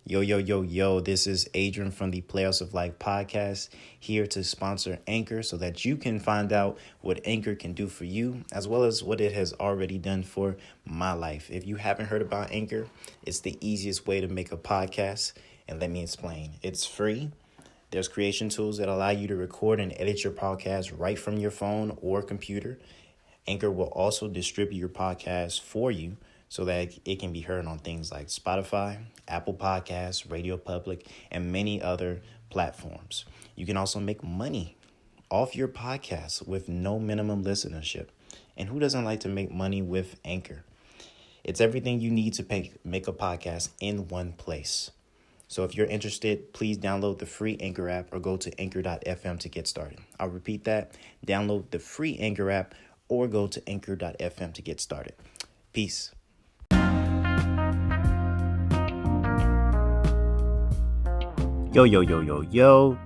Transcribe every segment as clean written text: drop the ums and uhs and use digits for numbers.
Yo, this is Adrian from the Playoffs of Life podcast, here to sponsor Anchor so that you can find out what Anchor can do for you, as well as what it has already done for my life. If you haven't heard about Anchor, it's the easiest way to make a podcast, and let me explain. It's free. There's creation tools that allow you to record and edit your podcast right from your phone or computer. Anchor will also distribute your podcast for you so that it can be heard on things like Spotify, Apple Podcasts, Radio Public, and many other platforms. You can also make money off your podcast with no minimum listenership. And who doesn't like to make money with Anchor? It's everything you need to make a podcast in one place. So if you're interested, please download the free Anchor app or go to anchor.fm to get started. I'll repeat that. Download the free Anchor app or go to anchor.fm to get started. Peace. Yo.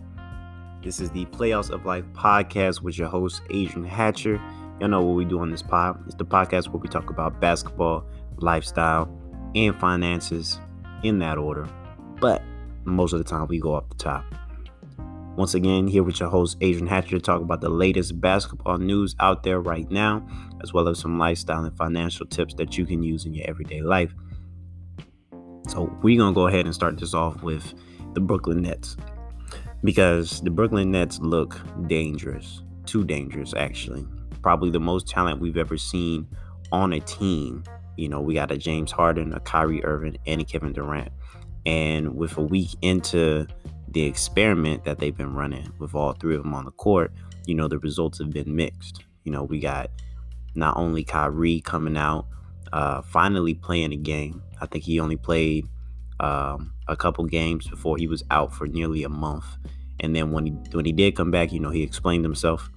This is the Playoffs of Life podcast with your host, Adrian Hatcher. Y'all know what we do on this pod. It's the podcast where we talk about basketball, lifestyle, and finances in that order. But most of the time, we go off the top. Once again, here with your host, Adrian Hatcher, to talk about the latest basketball news out there right now, as well as some lifestyle and financial tips that you can use in your everyday life. So we're going to go ahead and start this off with the Brooklyn Nets, because the Brooklyn Nets look dangerous, too dangerous, actually. Probably the most talent we've ever seen on a team. You know, we got a James Harden, a Kyrie Irving, and a Kevin Durant. And with a week into the experiment that they've been running with all three of them on the court, you know, the results have been mixed. You know, we got not only Kyrie coming out, finally playing a game. I think he only played a couple games before he was out for nearly a month. And then when he did come back, you know, he explained himself,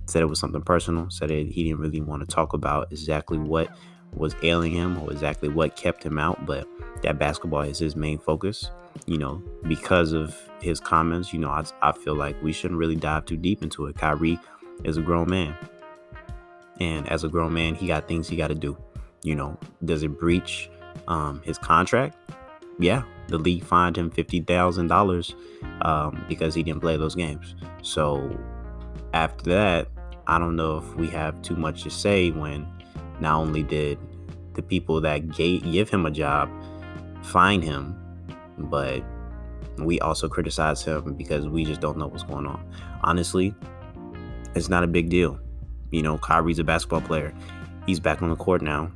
said it was something personal, said that he didn't really want to talk about exactly what was ailing him or exactly what kept him out, but that basketball is his main focus. You know, because of his comments, you know, I feel like we shouldn't really dive too deep into it. Kyrie is a grown man, and as a grown man, he got things he got to do. You know, does it breach his contract? Yeah, the league fined him $50,000 because he didn't play those games. So after that, I don't know if we have too much to say when not only did the people that give him a job fine him, but we also criticize him because we just don't know what's going on. Honestly, it's not a big deal. You know, Kyrie's a basketball player. He's back on the court now.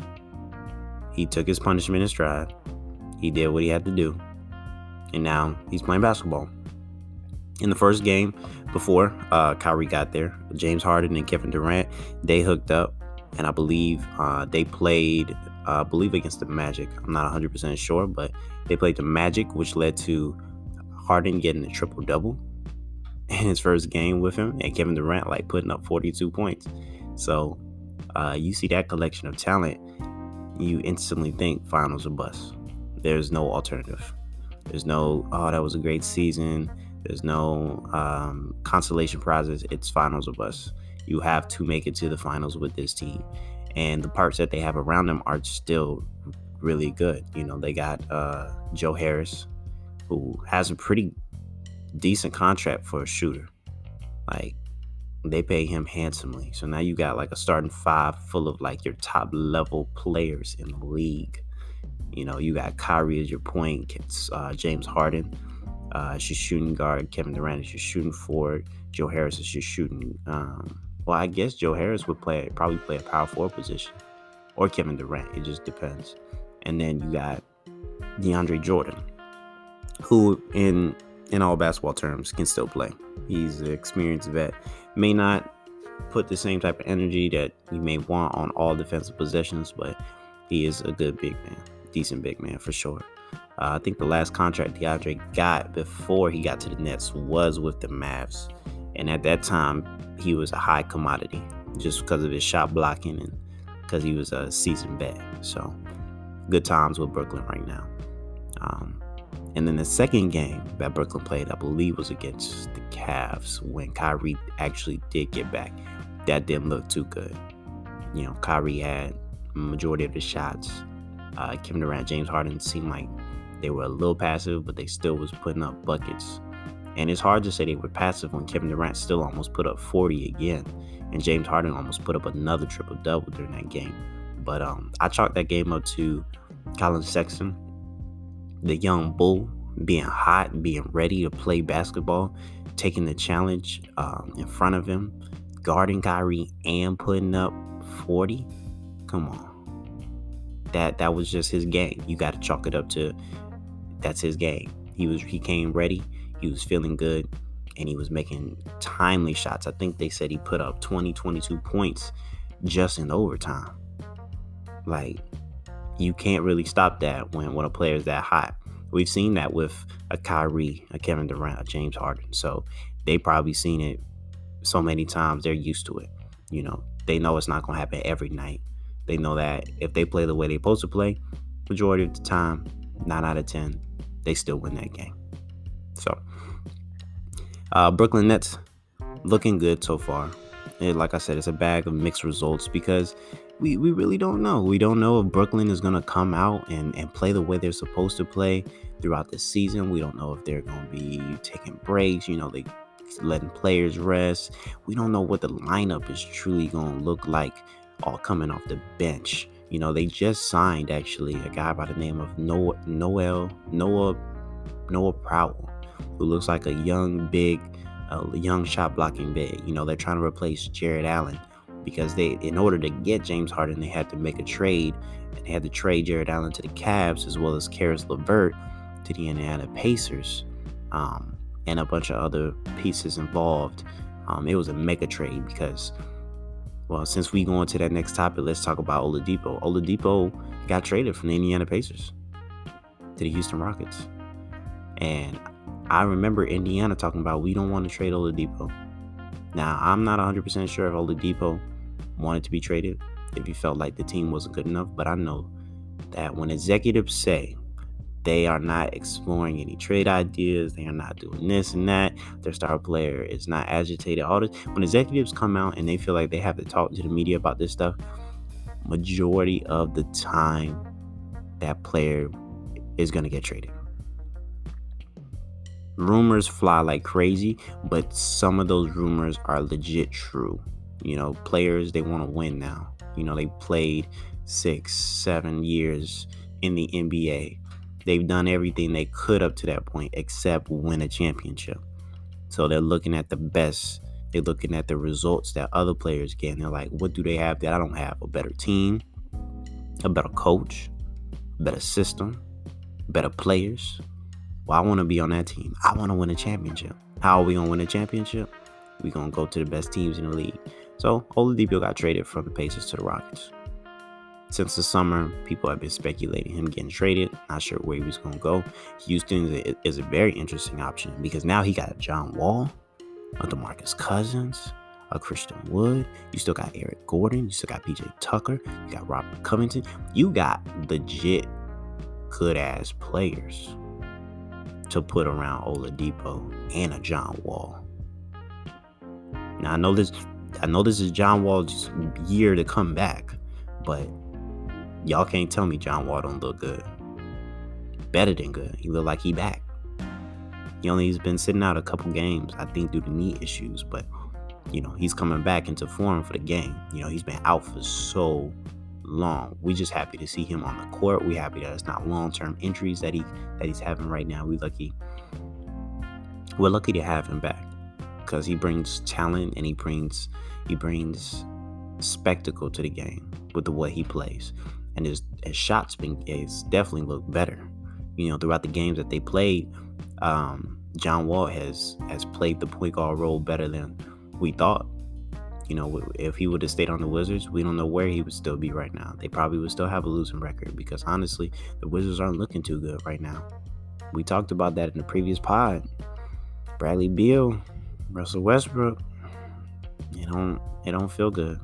He took his punishment in stride. He did what he had to do. And now he's playing basketball. In the first game, before Kyrie got there, James Harden and Kevin Durant, they hooked up. And I believe they played, against the Magic. I'm not 100% sure, but they played the Magic, which led to Harden getting a triple-double in his first game with him. And Kevin Durant, like, putting up 42 points. So you see that collection of talent, you instantly think finals or bust. There's no alternative. There's no, that was a great season. There's no consolation prizes. It's finals or bust. You have to make it to the finals with this team. And the parts that they have around them are still really good. You know, they got Joe Harris, who has a pretty decent contract for a shooter. Like, they pay him handsomely. So now you got like a starting five full of like your top level players in the league. You know, you got Kyrie as your point, James Harden as your shooting guard, Kevin Durant as your shooting forward, Joe Harris is your shooting. Well, I guess Joe Harris would probably play a power forward position, or Kevin Durant. It just depends. And then you got DeAndre Jordan, who in all basketball terms can still play. He's an experienced vet. May not put the same type of energy that you may want on all defensive possessions, but he is a good big man, decent big man for sure. I think the last contract DeAndre got before he got to the Nets was with the Mavs. And at that time, he was a high commodity just because of his shot blocking and because he was a seasoned vet. So good times with Brooklyn right now. And then the second game that Brooklyn played, I believe, was against the Cavs when Kyrie actually did get back. That didn't look too good. You know, Kyrie had majority of the shots. Kevin Durant, James Harden seemed like They were a little passive, but they still was putting up buckets. And it's hard to say they were passive when Kevin Durant still almost put up 40 again, and James Harden almost put up another triple-double during that game. But I chalked that game up to Colin Sexton, the young bull, being hot, being ready to play basketball, taking the challenge in front of him, guarding Kyrie and putting up 40. Come on. That was just his game. You got to chalk it up to that's his game. He came ready, he was feeling good, and he was making timely shots. I think they said he put up 22 points just in overtime. Like, you can't really stop that when a player is that hot. We've seen that with a Kyrie, a Kevin Durant, a James Harden. So they probably seen it so many times, they're used to it. They know it's not going to happen every night. They know that if they play the way they're supposed to play, majority of the time, 9 out of 10, they still win that game. So, Brooklyn Nets looking good so far. And like I said, it's a bag of mixed results because we really don't know. We don't know if Brooklyn is going to come out and play the way they're supposed to play throughout the season. We don't know if they're going to be taking breaks. They letting players rest. We don't know what the lineup is truly going to look like all coming off the bench. They just signed actually a guy by the name of Noah Powell, who looks like a young shot blocking big. They're trying to replace Jared Allen because in order to get James Harden, they had to make a trade, and they had to trade Jared Allen to the Cavs as well as Karis LeVert to the Indiana Pacers, and a bunch of other pieces involved. It was a mega trade because, well, since we go into that next topic, let's talk about Oladipo. Oladipo got traded from the Indiana Pacers to the Houston Rockets. And I remember Indiana talking about, we don't want to trade Oladipo. Now, I'm not 100% sure if Oladipo wanted to be traded, if he felt like the team wasn't good enough. But I know that when executives say they are not exploring any trade ideas, they are not doing this and that, their star player is not agitated, all this, when executives come out and they feel like they have to talk to the media about this stuff, majority of the time that player is going to get traded. Rumors fly like crazy, but some of those rumors are legit true. Players, they want to win now. They played 6-7 years in the NBA. They've done everything they could up to that point except win a championship. So they're looking at the best. They're looking at the results that other players get. And they're like, what do they have that I don't have? A better team, a better coach, a better system, better players. Well, I want to be on that team. I want to win a championship. How are we going to win a championship? We're going to go to the best teams in the league. So Oladipo got traded from the Pacers to the Rockets. Since the summer, people have been speculating him getting traded. Not sure where he was going to go. Houston is a very interesting option because now he got a John Wall, a DeMarcus Cousins, a Christian Wood. You still got Eric Gordon. You still got PJ Tucker. You got Robert Covington. You got legit good-ass players to put around Oladipo and a John Wall. Now, I know this is John Wall's year to come back, but y'all can't tell me John Wall don't look good. Better than good. He look like he back. He's been sitting out a couple games, I think, due to knee issues, but he's coming back into form for the game. He's been out for so long. We just happy to see him on the court. We happy that it's not long-term injuries that he's having right now. We're lucky to have him back because he brings talent and he brings spectacle to the game with the way he plays. And his shots is definitely looked better. Throughout the games that they played, John Wall has played the point guard role better than we thought. If he would have stayed on the Wizards, we don't know where he would still be right now. They probably would still have a losing record because honestly, the Wizards aren't looking too good right now. We talked about that in the previous pod. Bradley Beal, Russell Westbrook, it don't feel good.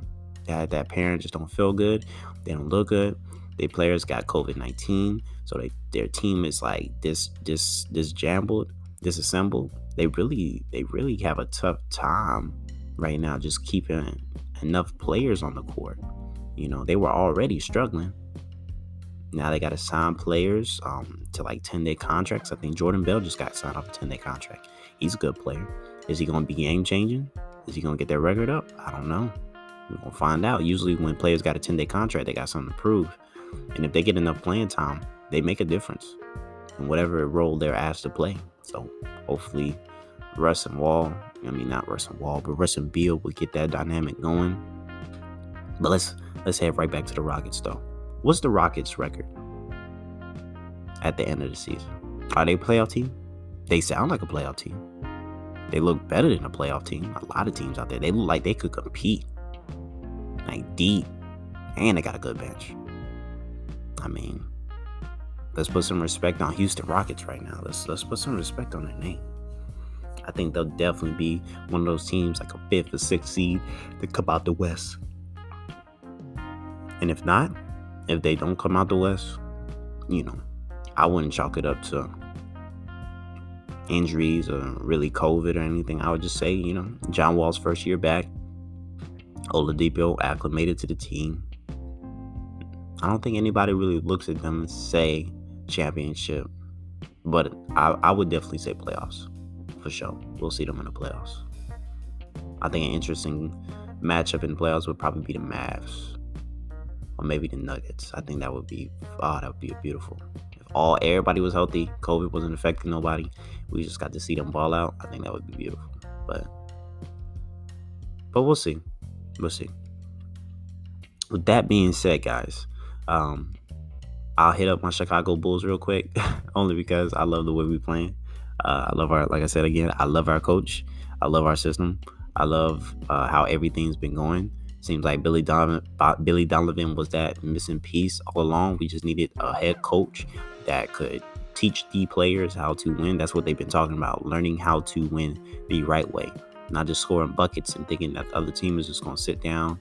That pairing just don't feel good. They don't look good. Their players got COVID-19, so their team is like disassembled. They really have a tough time right now just keeping enough players on the court. They were already struggling. Now they got to sign players to like 10-day contracts. I think Jordan Bell just got signed off a 10-day contract. He's a good player. Is he going to be game changing? Is he going to get their record up? I don't know. We're going to find out. Usually when players got a 10-day contract, they got something to prove. And if they get enough playing time, they make a difference in whatever role they're asked to play. So hopefully Russ and Beal will get that dynamic going. But let's head right back to the Rockets though. What's the Rockets record at the end of the season? Are they a playoff team? They sound like a playoff team. They look better than a playoff team. A lot of teams out there, they look like they could compete. Like deep. And they got a good bench. I mean, let's put some respect on Houston Rockets right now. Let's put some respect on their name. I think they'll definitely be one of those teams like a 5th or 6th seed to come out the West. And if not, if they don't come out the West, I wouldn't chalk it up to injuries or really COVID or anything. I would just say, John Wall's first year back, Oladipo acclimated to the team. I don't think anybody really looks at them and say championship, but I would definitely say playoffs for sure. We'll see them in the playoffs. I think an interesting matchup in the playoffs would probably be the Mavs or maybe the Nuggets. I think that would be beautiful. If everybody was healthy, COVID wasn't affecting nobody, we just got to see them ball out. I think that would be beautiful. But we'll see. We'll see. With that being said, guys, I'll hit up my Chicago Bulls real quick, only because I love the way we playing. I love like I said again, I love our coach. I love our system. I love how everything's been going. Seems like Billy Donovan was that missing piece all along. We just needed a head coach that could teach the players how to win. That's what they've been talking about, learning how to win the right way, not just scoring buckets and thinking that the other team is just going to sit down.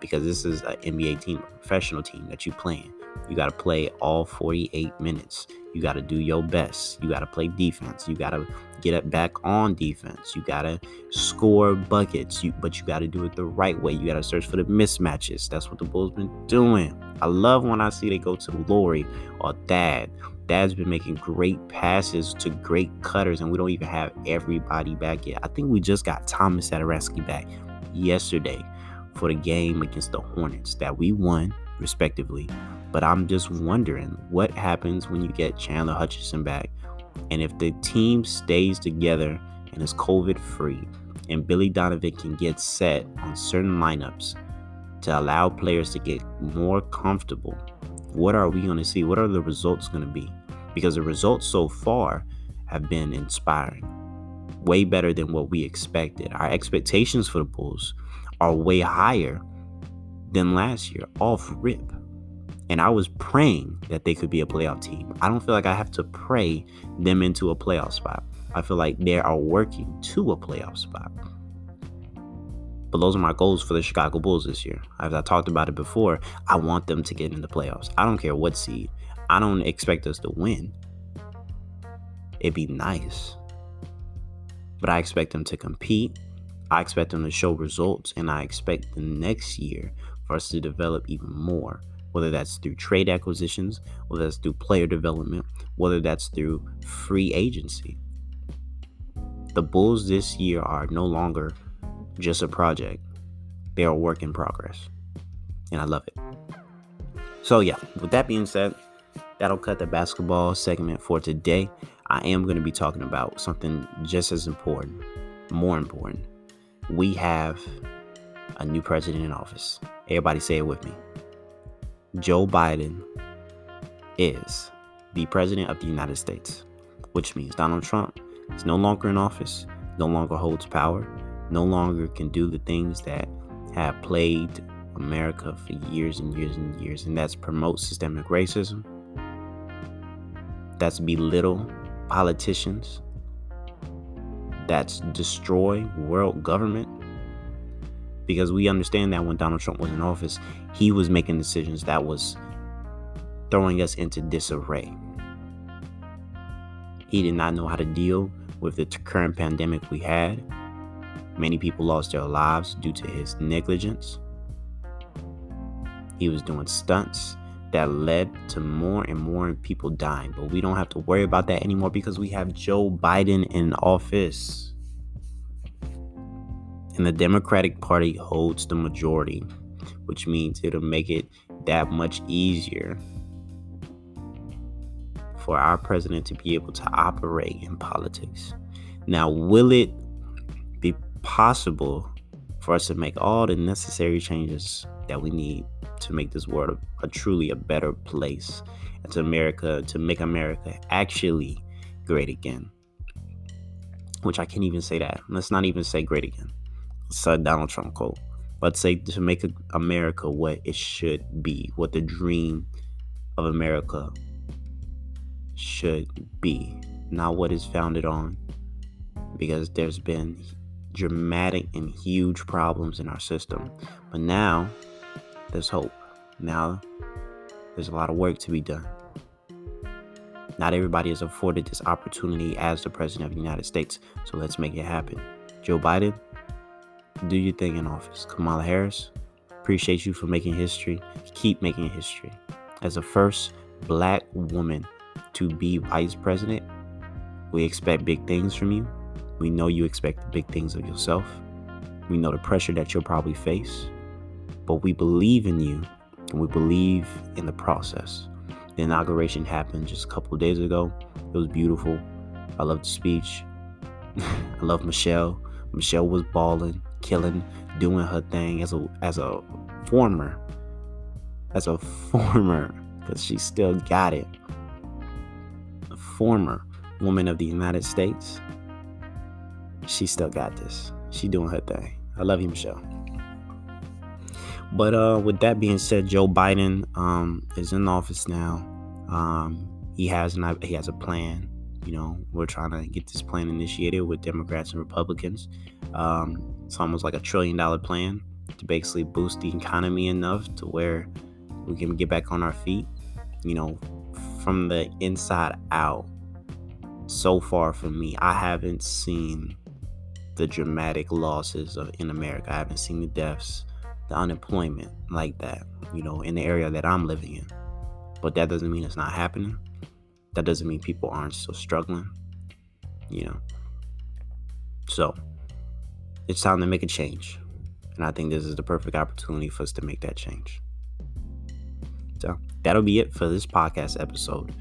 Because this is an NBA team, a professional team that you're playing. You got to play all 48 minutes. You got to do your best. You got to play defense. You got to get it back on defense. You got to score buckets, but you got to do it the right way. You got to search for the mismatches. That's what the Bulls been doing. I love when I see they go to Lowry or Thad. Thad's been making great passes to great cutters, and we don't even have everybody back yet. I think we just got Thomas Satoransky back yesterday for the game against the Hornets that we won, respectively. But I'm just wondering what happens when you get Chandler Hutchison back, and if the team stays together and is COVID-free, and Billy Donovan can get set on certain lineups to allow players to get more comfortable. What are we going to see? What are the results going to be? Because the results so far have been inspiring, way better than what we expected. Our expectations for the Bulls are way higher than last year, off rip. And I was praying that they could be a playoff team. I don't feel like I have to pray them into a playoff spot. I feel like they are working to a playoff spot. But those are my goals for the Chicago Bulls this year. As I talked about it before, I want them to get in the playoffs. I don't care what seed. I don't expect us to win. It'd be nice. But I expect them to compete. I expect them to show results. And I expect the next year for us to develop even more. Whether that's through trade acquisitions, whether that's through player development, whether that's through free agency. The Bulls this year are no longer just a project. They are a work in progress. And I love it. So yeah, with that being said, that'll cut the basketball segment for today. I am going to be talking about something just as important, more important. We have a new president in office. Everybody say it with me. Joe Biden is the president of the United States, which means Donald Trump is no longer in office, no longer holds power, no longer can do the things that have plagued America for years and years and years, and that's promote systemic racism, that's belittle politicians, that's destroy world government. Because we understand that when Donald Trump was in office, he was making decisions that was throwing us into disarray. He did not know how to deal with the current pandemic we had. Many people lost their lives due to his negligence. He was doing stunts that led to more and more people dying. But we don't have to worry about that anymore because we have Joe Biden in office. And the Democratic Party holds the majority, which means it'll make it that much easier for our president to be able to operate in politics. Now, will it be possible for us to make all the necessary changes that we need to make this world a truly a better place, and to make America actually great again? Which I can't even say that. Let's not even say great again. It's a Donald Trump quote. Let's say to make America what it should be, what the dream of America should be, not what it's founded on. Because there's been dramatic and huge problems in our system. But now there's hope. Now there's a lot of work to be done. Not everybody is afforded this opportunity as the president of the United States. So let's make it happen. Joe Biden, do your thing in office. Kamala Harris, appreciate you for making history. Keep making history. As the first Black woman to be vice president, we expect big things from you. We know you expect the big things of yourself. We know the pressure that you'll probably face. But we believe in you, and we believe in the process. The inauguration happened just a couple of days ago. It was beautiful. I loved the speech. I love Michelle. Michelle was balling, killing, doing her thing as a former, because she still got it. A former woman of the United States. She still got this. She doing her thing. I love you, Michelle. But with that being said, Joe Biden is in office now. He has a plan. You know, we're trying to get this plan initiated with Democrats and Republicans. It's almost like $1 trillion plan to basically boost the economy enough to where we can get back on our feet. You know, from the inside out. So far from me, I haven't seen the dramatic losses in America. I haven't seen the deaths, the unemployment like that, you know, in the area that I'm living in. But that doesn't mean it's not happening. That doesn't mean people aren't still struggling, you know. So it's time to make a change. And I think this is the perfect opportunity for us to make that change. So that'll be it for this podcast episode.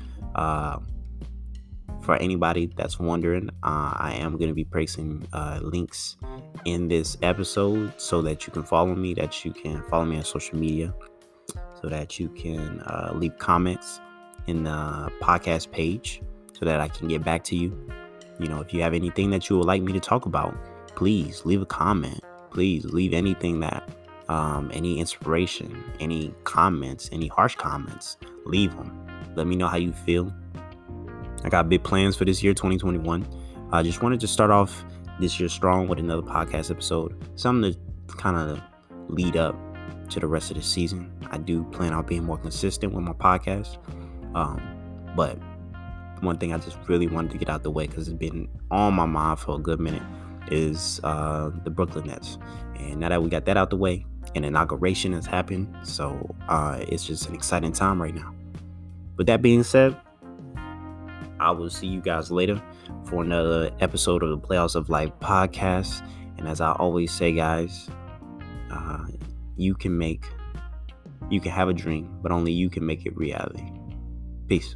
For anybody that's wondering, I am going to be placing links in this episode so that you can follow me, that you can follow me on social media, so that you can leave comments in the podcast page so that I can get back to you. You know, if you have anything that you would like me to talk about, please leave a comment. Please leave anything that, any inspiration, any comments, any harsh comments, leave them. Let me know how you feel. I got big plans for this year, 2021. I just wanted to start off this year strong with another podcast episode. Something to kind of lead up to the rest of the season. I do plan on being more consistent with my podcast. But one thing I just really wanted to get out the way, because it's been on my mind for a good minute, is the Brooklyn Nets. And now that we got that out the way, an inauguration has happened. So it's just an exciting time right now. With that being said, I will see you guys later for another episode of the Playoffs of Life podcast. And as I always say, guys, you can have a dream, but only you can make it reality. Peace.